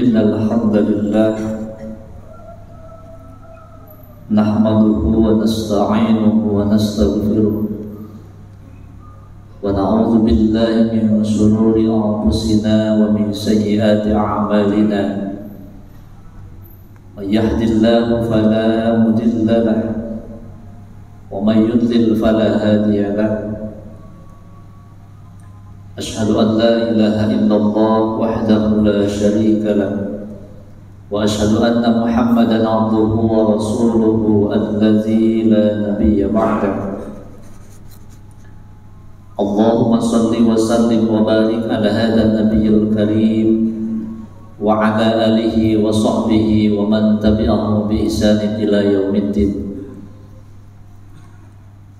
Innal hamdalillah nahmaduhu wa nasta'inuhu wa nastaghfiruh wa na'udzu billahi min shururi anfusina wa min sayyiati a'malina. May yahdihillahu fala mudilla lahu wa may yudlil fala hadiya lahu. Ashhadu an la ilaha illallah wahdahu la syarika lahu wa ashhadu anna Muhammadan abduhu wa rasuluhu alladzi la nabiyya ba'dahu. Allahumma salli wa sallim wa barik ala hadha an-nabiyyil karim wa ala alihi wa sahbihi wa man tabi'ahum bi ihsanin ila yaumiddin.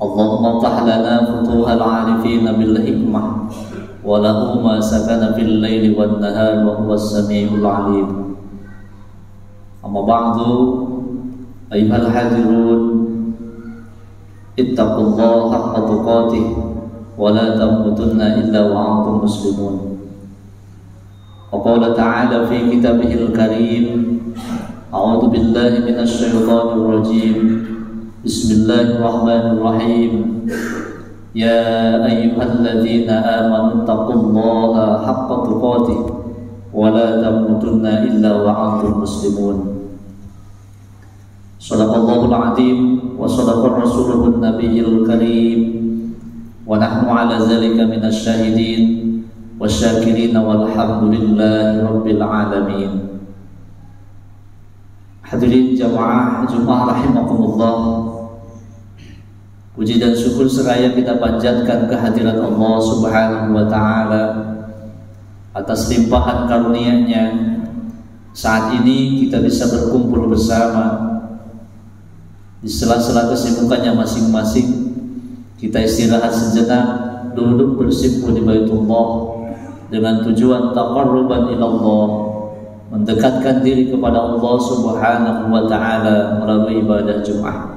Allahumma ftah lana futuhal 'arifina bil hikmah wa lahu ma sakana fil laili wan nahar wa huwas samiul 'alim. Amma ba'du, ayyuhal hadirun, ittaqullaha haqqa tuqatih wa la tamutunna illa wa antum muslimun. Wa qala ta'ala fi kitabihil karim, a'udzu billahi minasy syaithanir rajim. Bismillahirrahmanirrahim. Ya ayyuhalladzina amanu taqullaha haqqa tuqatih wa la tamutunna illa wa antum muslimun. Shadaqallahul azim wa shadaqa rasuluhun nabiyyil karim wa nahnu ala zalika minasy syahidin wasyakirin walhamdulillahi rabbil alamin. Hadirin jamaah Jumat rahimakumullah, puji dan syukur seraya kita panjatkan kehadirat Allah Subhanahu wa ta'ala atas limpahan karunia-Nya. Saat ini kita bisa berkumpul bersama di sela-sela kesibukannya masing-masing. Kita istirahat sejenak, duduk bersimpuh di Baitullah dengan tujuan taqarruban ilallah, mendekatkan diri kepada Allah Subhanahu wa ta'ala melalui ibadah Jumat.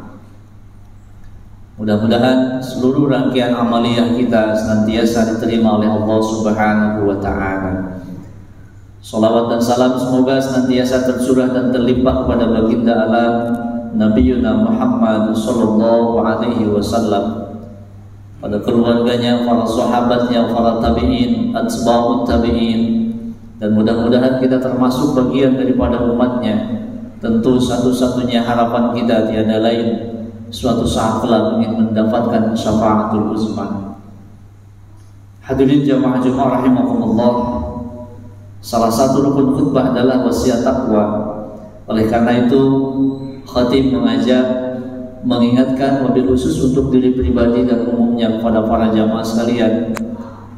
Mudah-mudahan seluruh rangkaian amaliyah kita senantiasa diterima oleh Allah Subhanahu wa ta'ala. Salawat dan salam semoga senantiasa tercurah dan terlimpah kepada baginda alam Nabiyuna Muhammad sallallahu alaihi wasallam, pada keluarganya, para sahabatnya, para tabi'in, atba'ut tabi'in, dan mudah-mudahan kita termasuk bagian daripada umatnya. Tentu satu-satunya harapan kita tiada lain, suatu saat kelak ingin mendapatkan syafaatul uzma. Hadirin jamaah Jumat rahimakumullah, salah satu rukun khutbah adalah wasiat takwa. Oleh karena itu, khatib mengajak, mengingatkan wabil khusus untuk diri pribadi dan umumnya kepada para jamaah sekalian,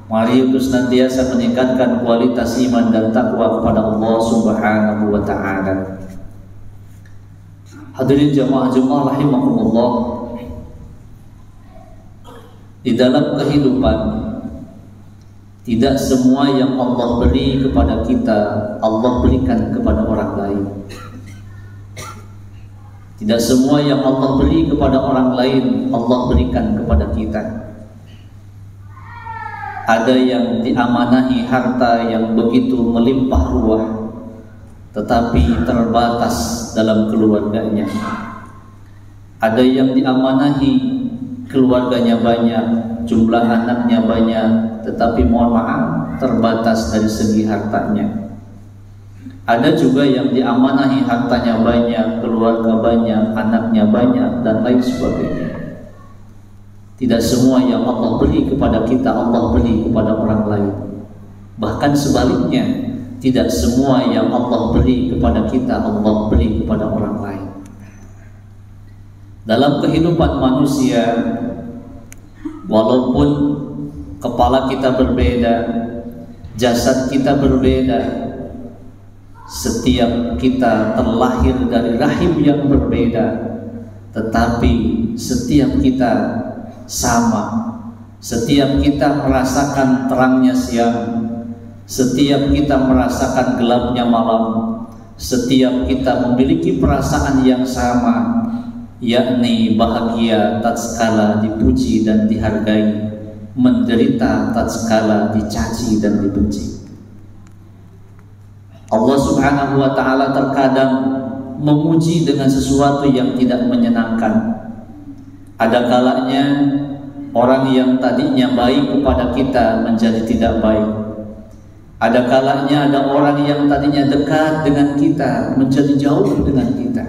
mari untuk senantiasa meningkatkan kualitas iman dan takwa kepada Allah Subhanahu wa ta'ala. Hadirin jamaah Jumat rahimakumullah, di dalam kehidupan tidak semua yang Allah beri kepada kita Allah berikan kepada orang lain. Tidak semua yang Allah beri kepada orang lain Allah berikan kepada kita. Ada yang diamanahi harta yang begitu melimpah ruah, tetapi terbatas dalam keluarganya. Ada yang diamanahi keluarganya banyak, jumlah anaknya banyak, tetapi mohon maaf terbatas dari segi hartanya. Ada juga yang diamanahi hartanya banyak, keluarga banyak, anaknya banyak, dan lain sebagainya. Tidak semua yang Allah beri kepada kita Allah beri kepada orang lain. Bahkan sebaliknya, tidak semua yang Allah beri kepada kita Allah beri kepada orang lain. Dalam kehidupan manusia, walaupun kepala kita berbeda, jasad kita berbeda, setiap kita terlahir dari rahim yang berbeda, tetapi setiap kita sama. Setiap kita merasakan terangnya siang, setiap kita merasakan gelapnya malam, setiap kita memiliki perasaan yang sama, yakni bahagia tatkala dipuji dan dihargai, menderita tatkala dicaci dan dibenci. Allah Subhanahu wa ta'ala terkadang menguji dengan sesuatu yang tidak menyenangkan. Ada kalanya orang yang tadinya baik kepada kita menjadi tidak baik. Ada kalanya ada orang yang tadinya dekat dengan kita menjadi jauh dengan kita.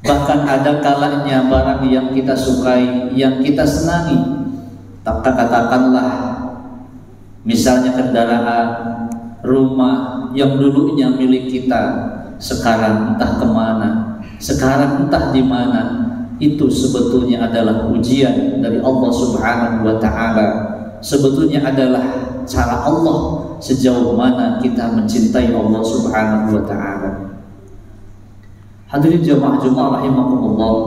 Bahkan ada kalanya barang yang kita sukai, yang kita senangi, katakanlah misalnya kendaraan, rumah yang dulunya milik kita, sekarang entah kemana, sekarang entah di mana. Itu sebetulnya adalah ujian dari Allah Subhanahu wa ta'ala. Sebetulnya adalah cara Allah sejauh mana kita mencintai Allah Subhanahu wa ta'ala. Hadirin jamaah Jumat rahimakumullah,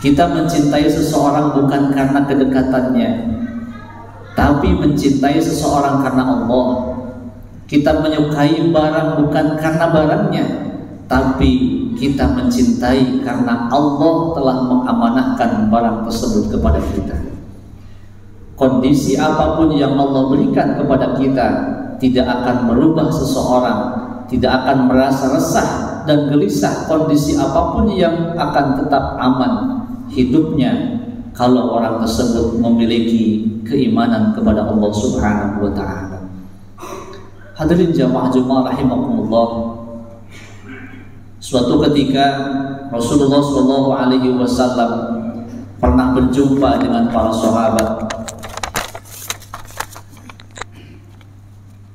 kita mencintai seseorang bukan karena kedekatannya, tapi mencintai seseorang karena Allah. Kita menyukai barang bukan karena barangnya, tapi kita mencintai karena Allah telah mengamanahkan barang tersebut kepada kita. Kondisi apapun yang Allah berikan kepada kita tidak akan merubah seseorang, tidak akan merasa resah dan gelisah. Kondisi apapun yang akan tetap aman hidupnya kalau orang tersebut memiliki keimanan kepada Allah Subhanahu wa ta'ala. Hadirin jamaah Jumat rahimakumullah, suatu ketika Rasulullah SAW pernah berjumpa dengan para sahabat.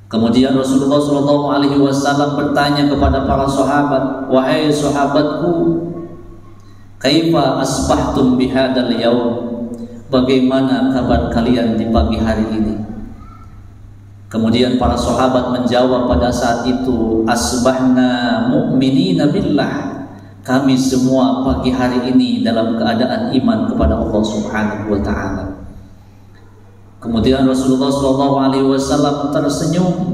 Kemudian Rasulullah SAW bertanya kepada para sahabat, "Wahai sahabatku, kaifa asbahtum bihadzal yaum?" Bagaimana kabar kalian di pagi hari ini? Kemudian para sahabat menjawab pada saat itu, "Asbahna mu'minina billah." Kami semua pagi hari ini dalam keadaan iman kepada Allah Subhanahu wa ta'ala. Kemudian Rasulullah SAW tersenyum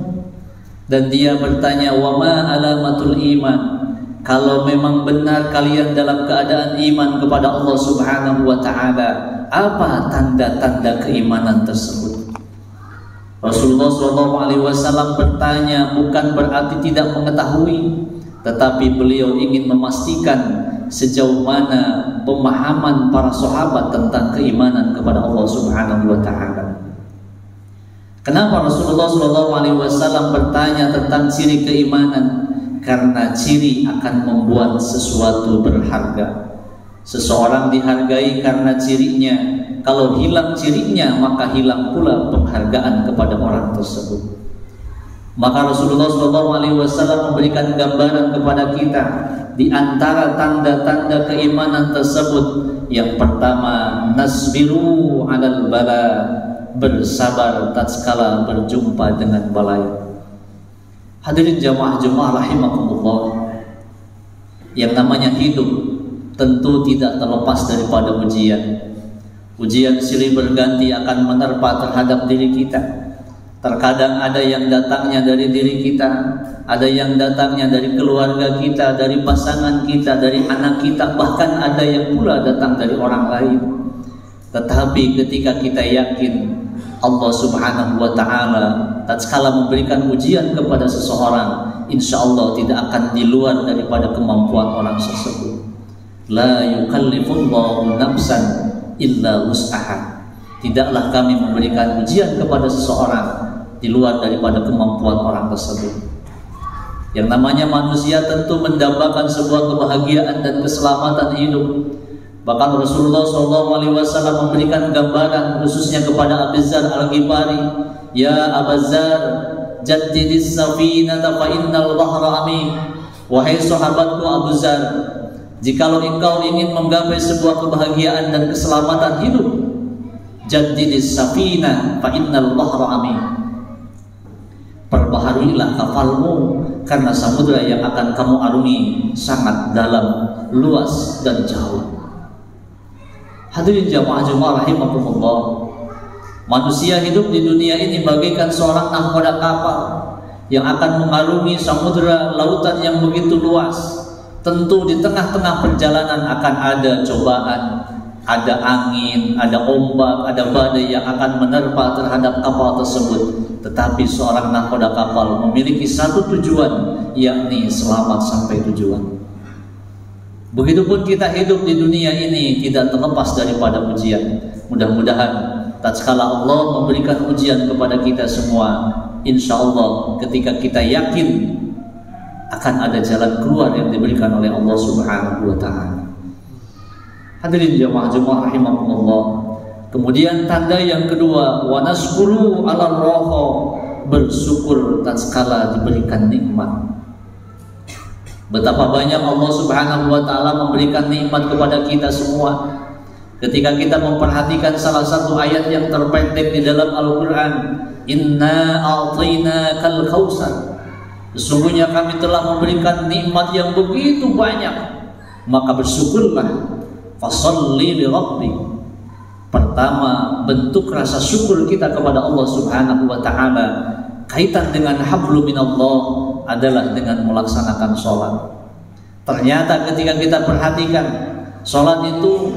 dan dia bertanya, "Wa ma alamatul iman?" Kalau memang benar kalian dalam keadaan iman kepada Allah Subhanahu wa ta'ala, apa tanda-tanda keimanan tersebut? Rasulullah SAW bertanya bukan berarti tidak mengetahui, tetapi beliau ingin memastikan sejauh mana pemahaman para sahabat tentang keimanan kepada Allah Subhanahu wa ta'ala. Kenapa Rasulullah SAW bertanya tentang ciri keimanan? Karena ciri akan membuat sesuatu berharga. Seseorang dihargai karena cirinya. Kalau hilang cirinya, maka hilang pula penghargaan kepada orang tersebut. Maka Rasulullah SAW memberikan gambaran kepada kita di antara tanda-tanda keimanan tersebut. Yang pertama, nasbiru 'alal bala, bersabar tatkala berjumpa dengan balai. Hadirin jamaah Jumat rahimakumullah, yang namanya hidup tentu tidak terlepas daripada ujian. Ujian silih berganti akan menerpa terhadap diri kita. Terkadang ada yang datangnya dari diri kita, ada yang datangnya dari keluarga kita, dari pasangan kita, dari anak kita, bahkan ada yang pula datang dari orang lain. Tetapi ketika kita yakin Allah Subhanahu wa ta'ala tatkala memberikan ujian kepada seseorang, insya Allah tidak akan di luar daripada kemampuan orang tersebut. La yukallifullahu nafsan illa wus'aha. Tidaklah kami memberikan ujian kepada seseorang di luar daripada kemampuan orang tersebut. Yang namanya manusia tentu mendambakan sebuah kebahagiaan dan keselamatan hidup. Bahkan Rasulullah SAW memberikan gambaran khususnya kepada Abu Dzar Al-Ghifari, "Ya Abu Dzar, jaddidis safinata fa innal bahra amin." Wahai sahabatku Abu Dzar, jikalau engkau ingin menggapai sebuah kebahagiaan dan keselamatan hidup, jaddidis safina fa innal bahra amin. Perbaharuilah kapalmu karena samudra yang akan kamu arungi sangat dalam, luas dan jauh. Hadirin jamaah Jumat rahimakumullah, manusia hidup di dunia ini bagaikan seorang nahkoda kapal yang akan mengarungi samudra lautan yang begitu luas. Tentu di tengah-tengah perjalanan akan ada cobaan, ada angin, ada ombak, ada badai yang akan menerpa terhadap kapal tersebut. Tetapi seorang nahkoda kapal memiliki satu tujuan, yakni selamat sampai tujuan. Begitupun kita hidup di dunia ini tidak terlepas daripada ujian. Mudah-mudahan tatkala Allah memberikan ujian kepada kita semua, insya Allah ketika kita yakin akan ada jalan keluar yang diberikan oleh Allah Subhanahu wa Ta'ala. Hadirin jemaah rahimakumullah. Kemudian tanda yang kedua, wa naskuru 'ala roho, bersyukur tatkala diberikan nikmat. Betapa banyak Allah Subhanahu wa Ta'ala memberikan nikmat kepada kita semua. Ketika kita memperhatikan salah satu ayat yang terpendek di dalam Al-Quran, inna a'tainakal kautsar, sesungguhnya kami telah memberikan nikmat yang begitu banyak, maka bersyukurlah. Fasholli li rabbi. Pertama, bentuk rasa syukur kita kepada Allah Subhanahu wa Ta'ala kaitan dengan hablum minallah adalah dengan melaksanakan sholat. Ternyata ketika kita perhatikan, sholat itu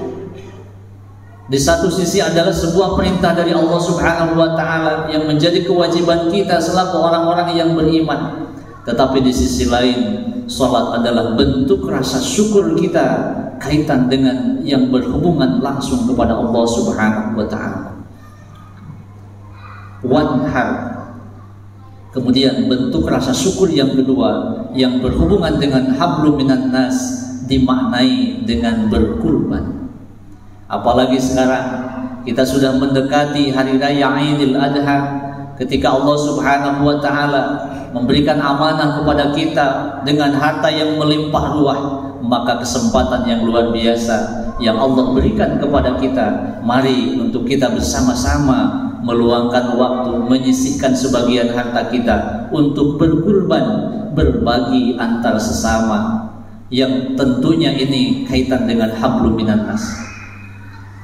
di satu sisi adalah sebuah perintah dari Allah Subhanahu wa Ta'ala yang menjadi kewajiban kita selaku orang-orang yang beriman. Tetapi di sisi lain, sholat adalah bentuk rasa syukur kita kaitan dengan yang berhubungan langsung kepada Allah Subhanahu wa Ta'ala. Wanhar. Kemudian bentuk rasa syukur yang kedua yang berhubungan dengan hablum minan nas dimaknai dengan berkurban. Apalagi sekarang kita sudah mendekati hari raya Idul Adha, ketika Allah Subhanahu wa Ta'ala memberikan amanah kepada kita dengan harta yang melimpah ruah, maka kesempatan yang luar biasa yang Allah berikan kepada kita, mari untuk kita bersama-sama meluangkan waktu, menyisihkan sebagian harta kita untuk berkurban, berbagi antar sesama, yang tentunya ini kaitan dengan hablum minan nas.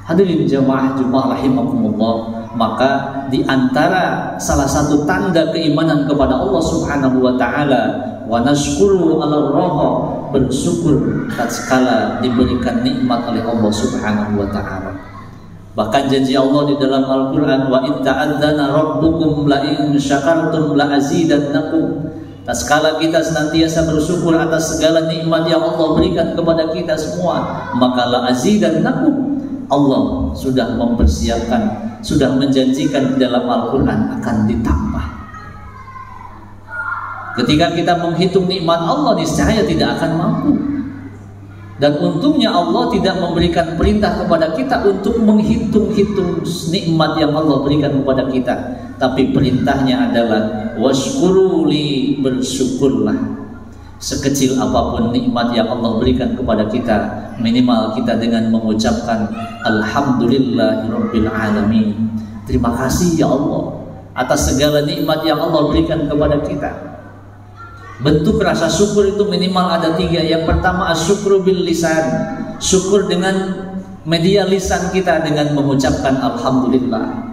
Hadirin jamaah rahimakumullah, maka di antara salah satu tanda keimanan kepada Allah Subhanahu wa Ta'ala, wa nashkuru 'ala roho, bersyukur tatkala diberikan nikmat oleh Allah Subhanahu wa Ta'ala. Bahkan janji Allah di dalam Al-Quran, wa in ta'adzana rabbukum la in syakartum la azidannakum. Tatkala kita senantiasa bersyukur atas segala nikmat yang Allah berikan kepada kita semua, maka la azidannakum, Allah sudah mempersiapkan, sudah menjanjikan di dalam Al-Quran akan ditambah. Ketika kita menghitung nikmat Allah, niscaya tidak akan mampu. Dan untungnya Allah tidak memberikan perintah kepada kita untuk menghitung-hitung nikmat yang Allah berikan kepada kita, tapi perintahnya adalah washkuruli, bersyukurlah. Sekecil apapun nikmat yang Allah berikan kepada kita, minimal kita dengan mengucapkan alhamdulillahirabbil alamin. Terima kasih ya Allah atas segala nikmat yang Allah berikan kepada kita. Bentuk rasa syukur itu minimal ada 3. Yang pertama asyukru bil lisan, syukur dengan media lisan kita dengan mengucapkan alhamdulillah.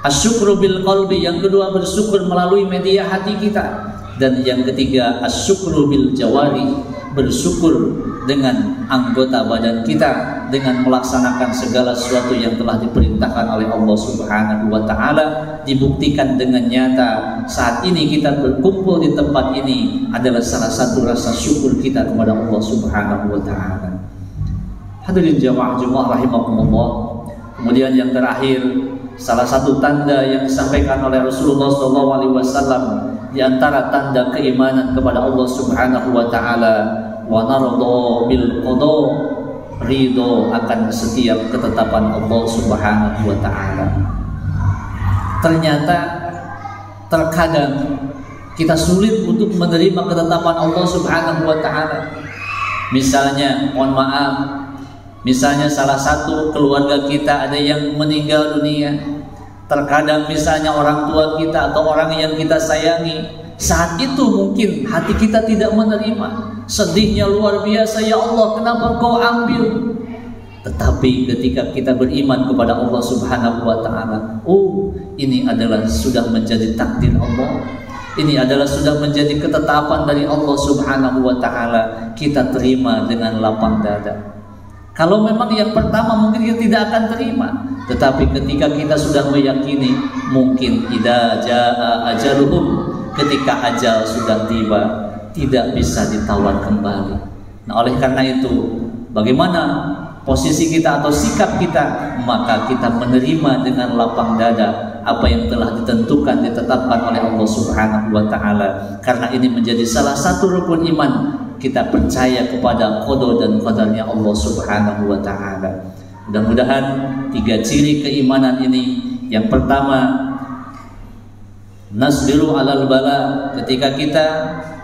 Asyukru bil qalbi, yang kedua bersyukur melalui media hati kita. Dan yang ketiga asyukru bil jawari, bersyukur dengan anggota badan kita dengan melaksanakan segala sesuatu yang telah diperintahkan oleh Allah Subhanahu wa Ta'ala, dibuktikan dengan nyata. Saat ini kita berkumpul di tempat ini adalah salah satu rasa syukur kita kepada Allah Subhanahu wa Ta'ala. Hadirin jamaah rahimakumullah. Kemudian yang terakhir, salah satu tanda yang disampaikan oleh Rasulullah SAW di antara tanda keimanan kepada Allah Subhanahu wa Ta'ala, wa nardo bil qada, ridho akan setiap ketetapan Allah Subhanahu wa Ta'ala. Ternyata terkadang kita sulit untuk menerima ketetapan Allah Subhanahu wa Ta'ala. Misalnya, mohon maaf, misalnya salah satu keluarga kita ada yang meninggal dunia. Terkadang misalnya orang tua kita atau orang yang kita sayangi, saat itu mungkin hati kita tidak menerima, sedihnya luar biasa, ya Allah kenapa Kau ambil? Tetapi ketika kita beriman kepada Allah Subhanahu wa Ta'ala, oh ini adalah sudah menjadi takdir Allah, ini adalah sudah menjadi ketetapan dari Allah Subhanahu wa Ta'ala, kita terima dengan lapang dada. Kalau memang yang pertama mungkin kita tidak akan terima, tetapi ketika kita sudah meyakini, mungkin idza jaa ajaluhum, ketika ajal sudah tiba, tidak bisa ditawar kembali. Nah, oleh karena itu, bagaimana posisi kita atau sikap kita? Maka kita menerima dengan lapang dada apa yang telah ditentukan, ditetapkan oleh Allah Subhanahu wa taala. Karena ini menjadi salah satu rukun iman. Kita percaya kepada qada dan qadarnya Allah Subhanahu wa taala. Mudah-mudahan 3 ciri keimanan ini, yang pertama, nasbiru alal bala, ketika kita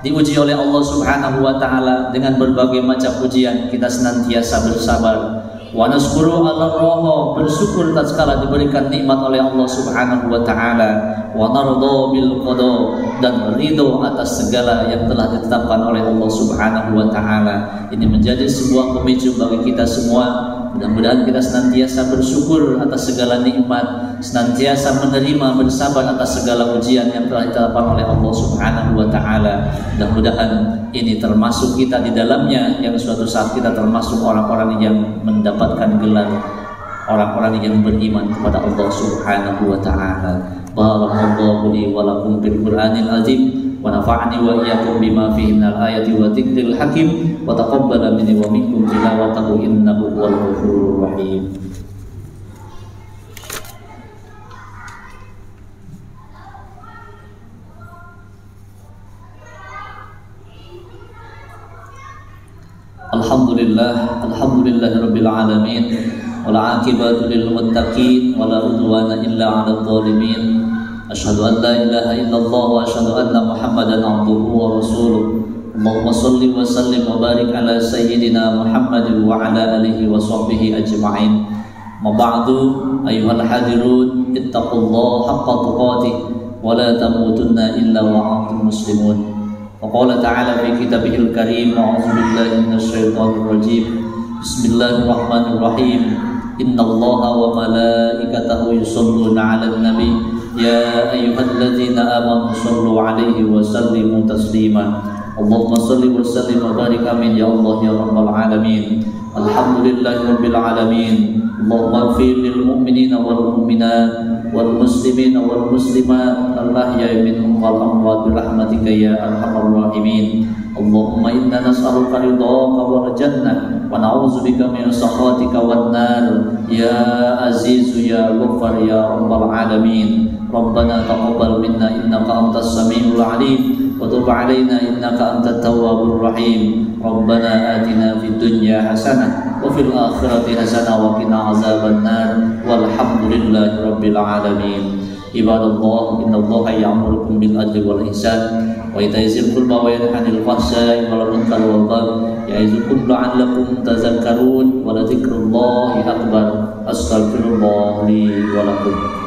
diuji oleh Allah Subhanahu wa taala dengan berbagai macam ujian, kita senantiasa bersabar. Wa naskuru ala roho, bersyukur tatkala diberikan nikmat oleh Allah Subhanahu wa taala. Wa nardo bil qada, dan ridho atas segala yang telah ditetapkan oleh Allah Subhanahu wa taala. Ini menjadi sebuah pemicu bagi kita semua. Mudah-mudahan kita senantiasa bersyukur atas segala nikmat, senantiasa menerima, bersabar atas segala ujian yang telah ditetapkan oleh Allah Subhanahu wa taala. Mudah-mudahan ini termasuk kita di dalamnya, yang suatu saat kita termasuk orang-orang yang mendapatkan gelar orang-orang yang beriman kepada Allah Subhanahu wa taala. Barakallahu li wa lakum bil Qur'anil azim, wa nafa'ani wa iyyakum bima fihi minal ayati wa dzikril hakim, wa taqabbala minni wa minkum tilawatahu innahu huwal ghafurur rahim. Alhamdulillahirabbil alamin, wal 'aqibatu lil muttaqin, wala udwana illa 'alal zalimin. Asyhadu an la ilaha illallah wa asyhadu anna Muhammadan 'abduhu wa rasuluh. Allahumma shalli wa sallim wa barik ala sayyidina Muhammadin wa ala alihi wa sahbihi ajma'in. Ma ba'du, ayyuhal hadirun, ittaqullaha haqqa tuqatih wa la tamutunna illa wa antum muslimun. Wa qala ta'ala fi kitabihil karim, a'udzu billahi minasy syaithanir rajim. Bismillahirrahmanirrahim. Innallaha wa malaikatahu yusholluna 'alan nabi, ya ayyuhalladzina amanu shallu 'alaihi wa sallimu taslima. Allahumma shalli wa sallim wa barik amin ya Allah ya rabbal alamin. Alhamdulillahirabbil alamin. Allahumma ighfir lil mu'minina wal mu'minat wal muslimina wal muslimat al-ahya'i minhum wal amwat bi rahmatika ya arhamar rahimin. Allahumma inna nas'aluka ridhaka wal jannah wa na'udzubika min sakhatika wan nar, ya azizu ya ghaffar ya rabbal alamin. Rabbana taqabbal minna innaka antas samiul alim, wa tub alaina innaka antat tawwabur rahim. Rabbana atina fid dunya hasanah wa fil akhirati hasanah wa qina azaban nar, walhamdulillahi rabbil alamin. Ibadallah, innallaha ya'murukum bil adli wal ihsan wa ita'i dzil qurba wa yanha 'anil fahsya'i wal munkari wal baghi ya'izukum la'allakum tadhakkarun, wa la dzikrullahi akbar. Astaghfirullah li wa lakum.